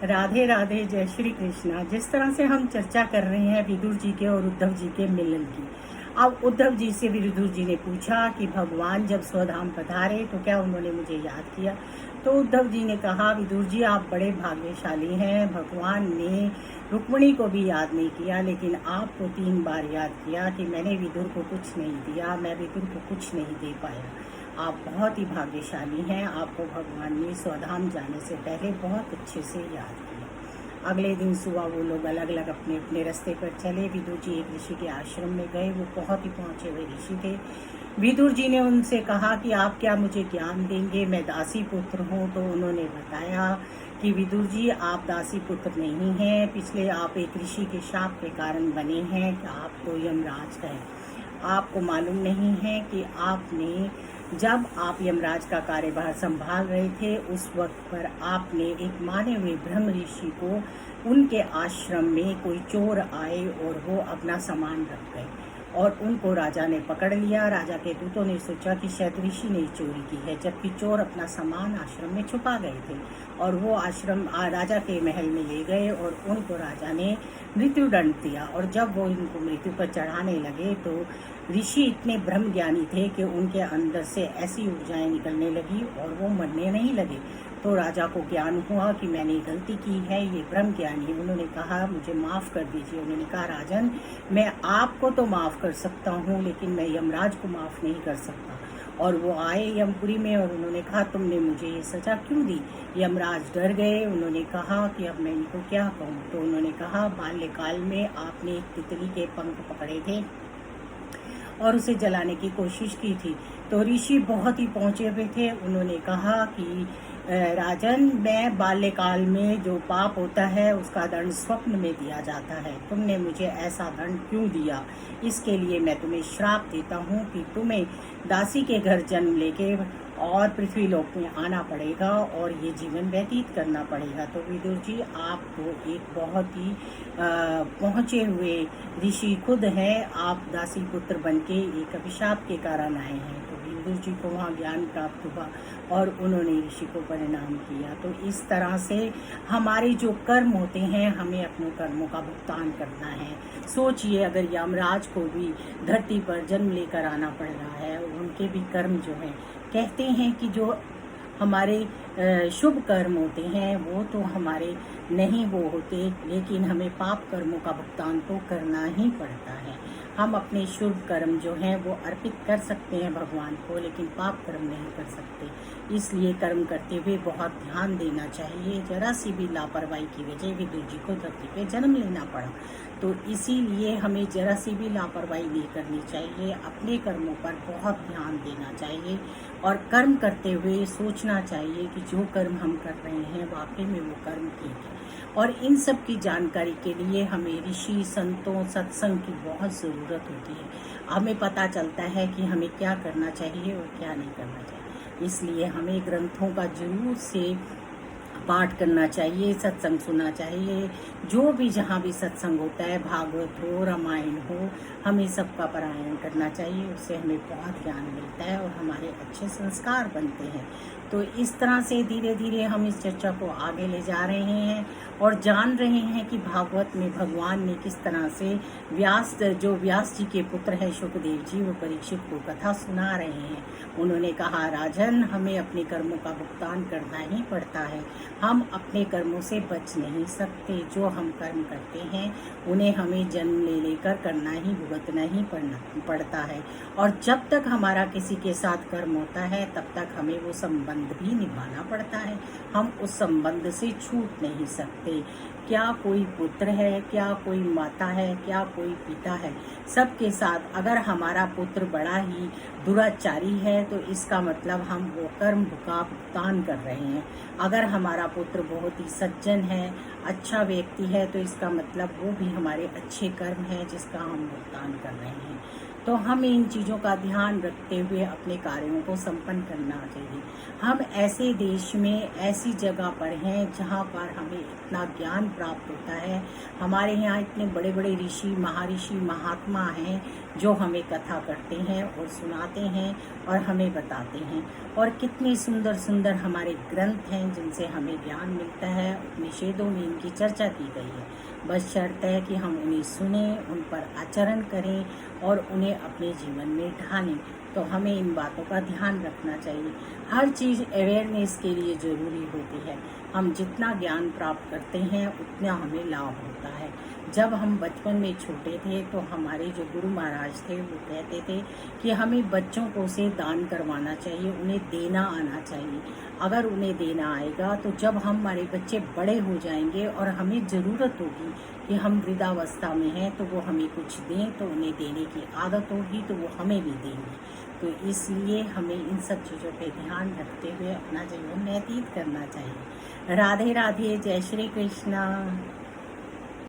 राधे राधे, जय श्री कृष्णा। जिस तरह से हम चर्चा कर रहे हैं विदुर जी के और उद्धव जी के मिलन की, अब उद्धव जी से विदुर जी ने पूछा कि भगवान जब स्वधाम पधारे तो क्या उन्होंने मुझे याद किया। तो उद्धव जी ने कहा, विदुर जी आप बड़े भाग्यशाली हैं, भगवान ने रुक्मिणी को भी याद नहीं किया, लेकिन आपको 3 बार याद किया कि मैंने विदुर को कुछ नहीं दिया, मैं विदुर को कुछ नहीं दे पाया। आप बहुत ही भाग्यशाली हैं, आपको भगवान ने स्वधाम जाने से पहले बहुत अच्छे से याद किया। अगले दिन सुबह वो लोग अलग अलग अपने अपने रास्ते पर चले। विदुर जी एक ऋषि के आश्रम में गए, वो बहुत ही पहुँचे हुए ऋषि थे। विदुर जी ने उनसे कहा कि आप क्या मुझे ज्ञान देंगे, मैं दासी पुत्र हूँ। तो उन्होंने बताया कि विदुर जी आप दासी पुत्र नहीं हैं, पिछले आप एक ऋषि के शाप के कारण बने हैं कि आप तो यमराज हैं। आपको मालूम नहीं है कि आपने जब आप यमराज का कार्यभार संभाल रहे थे उस वक्त पर आपने एक माने हुए ब्रह्म ऋषि को, उनके आश्रम में कोई चोर आए और वो अपना सामान रख गए और उनको राजा ने पकड़ लिया। राजा के दूतों ने सोचा कि शायद ऋषि ने चोरी की है, जबकि चोर अपना सामान आश्रम में छुपा गए थे और वो आश्रम राजा के महल में ले गए और उनको राजा ने मृत्यु दंड दिया। और जब वो इनको मृत्यु पर चढ़ाने लगे तो ऋषि इतने ब्रह्म ज्ञानी थे कि उनके अंदर से ऐसी ऊर्जाएं निकलने लगी और वो मरने नहीं लगे। तो राजा को ज्ञान हुआ कि मैंने गलती की है, ये ब्रह्म ज्ञानी। उन्होंने कहा मुझे माफ़ कर दीजिए। उन्होंने कहा राजन, मैं आपको तो माफ़ कर सकता हूँ लेकिन मैं यमराज को माफ़ नहीं कर सकता। और वो आए यमपुरी में और उन्होंने कहा तुमने मुझे ये सज़ा क्यों दी। यमराज डर गए। उन्होंने कहा कि अब मैं इनको क्या कहूँ। तो उन्होंने कहा बाल्यकाल में आपने एक तितली के पंख पकड़े थे और उसे जलाने की कोशिश की थी। तो ऋषि बहुत ही पहुँचे हुए थे। उन्होंने कहा कि राजन, मैं बाल्यकाल में जो पाप होता है उसका दंड स्वप्न में दिया जाता है, तुमने मुझे ऐसा दंड क्यों दिया। इसके लिए मैं तुम्हें श्राप देता हूँ कि तुम्हें दासी के घर जन्म लेके और पृथ्वी लोक में आना पड़ेगा और ये जीवन व्यतीत करना पड़ेगा। तो विदुर जी आप तो एक बहुत ही पहुँचे हुए ऋषि खुद हैं, आप दासी पुत्र बनके एक अभिशाप के कारण आए हैं। तो विदुर जी को वहाँ ज्ञान प्राप्त हुआ और उन्होंने ऋषि को परिणाम किया। तो इस तरह से हमारे जो कर्म होते हैं हमें अपने कर्मों का भुगतान करना है। सोचिए अगर यमराज को भी धरती पर जन्म लेकर आना पड़ रहा है, उनके भी कर्म जो हैं, कहते हैं कि जो हमारे शुभ कर्म होते हैं वो तो हमारे नहीं वो होते, लेकिन हमें पाप कर्मों का भुगतान तो करना ही पड़ता है। हम अपने शुभ कर्म जो हैं वो अर्पित कर सकते हैं भगवान को, लेकिन पाप कर्म नहीं कर सकते। इसलिए कर्म करते हुए बहुत ध्यान देना चाहिए। जरा सी भी लापरवाही की वजह विदुर जी को धरती पे जन्म लेना पड़ा। तो इसीलिए हमें जरा सी भी लापरवाही नहीं करनी चाहिए, अपने कर्मों पर बहुत ध्यान देना चाहिए और कर्म करते हुए सोचना चाहिए कि जो कर्म हम कर रहे हैं वाकई में वो कर्म ठीक है। और इन सब की जानकारी के लिए हमें ऋषि संतों सत्संग की बहुत ज़रूरत होती है। हमें पता चलता है कि हमें क्या करना चाहिए और क्या नहीं करना चाहिए। इसलिए हमें ग्रंथों का जरूर से पाठ करना चाहिए, सत्संग सुनना चाहिए। जो भी जहाँ भी सत्संग होता है, भागवत हो, रामायण हो, हमें सबका पारायण करना चाहिए। उससे हमें बहुत ज्ञान मिलता है और हमारे अच्छे संस्कार बनते हैं। तो इस तरह से धीरे धीरे हम इस चर्चा को आगे ले जा रहे हैं और जान रहे हैं कि भागवत में भगवान ने किस तरह से जो व्यास जी के पुत्र है सुखदेव जी, वो परीक्षित को कथा सुना रहे हैं। उन्होंने कहा राजन, हमें अपने कर्मों का भुगतान करना ही पड़ता है, हम अपने कर्मों से बच नहीं सकते। जो हम कर्म करते हैं उन्हें हमें जन्म ले लेकर करना ही, भुगतना ही पड़ता है। और जब तक हमारा किसी के साथ कर्म होता है तब तक हमें वो संबंध भी निभाना पड़ता है, हम उस संबंध से छूट नहीं सकते। क्या कोई पुत्र है, क्या कोई माता है, क्या कोई पिता है, सबके साथ अगर हमारा पुत्र बड़ा ही दुराचारी है तो इसका मतलब हम वो कर्म का भुगतान कर रहे हैं। अगर हमारा पुत्र बहुत ही सज्जन है, अच्छा व्यक्ति है, तो इसका मतलब वो भी हमारे अच्छे कर्म है जिसका हम भुगतान कर रहे हैं। तो हमें इन चीज़ों का ध्यान रखते हुए अपने कार्यों को संपन्न करना चाहिए। हम ऐसे देश में, ऐसी जगह पर हैं जहाँ पर हमें इतना ज्ञान प्राप्त होता है। हमारे यहाँ इतने बड़े बड़े ऋषि, महर्षि, महात्मा हैं जो हमें कथा करते हैं और सुनाते हैं और हमें बताते हैं। और कितने सुंदर सुंदर हमारे ग्रंथ हैं जिनसे हमें ज्ञान मिलता है। उपनिषदों में इनकी चर्चा की गई है। बस शर्त है कि हम उन्हें सुने, उन पर आचरण करें और उन्हें अपने जीवन में ढालें। तो हमें इन बातों का ध्यान रखना चाहिए। हर चीज़ अवेयरनेस के लिए ज़रूरी होती है। हम जितना ज्ञान प्राप्त करते हैं उतना हमें लाभ होता है। जब हम बचपन में छोटे थे तो हमारे जो गुरु महाराज थे वो कहते थे कि हमें बच्चों को से दान करवाना चाहिए, उन्हें देना आना चाहिए। अगर उन्हें देना आएगा तो जब हमारे बच्चे बड़े हो जाएंगे और हमें ज़रूरत होगी कि हम वृद्धावस्था में हैं तो वो हमें कुछ दें, तो उन्हें देने की आदत होगी तो वो हमें भी देंगे। तो इसलिए हमें इन सब चीज़ों पे ध्यान रखते हुए अपना जीवन व्यतीत करना चाहिए। राधे राधे, जय श्री कृष्णा।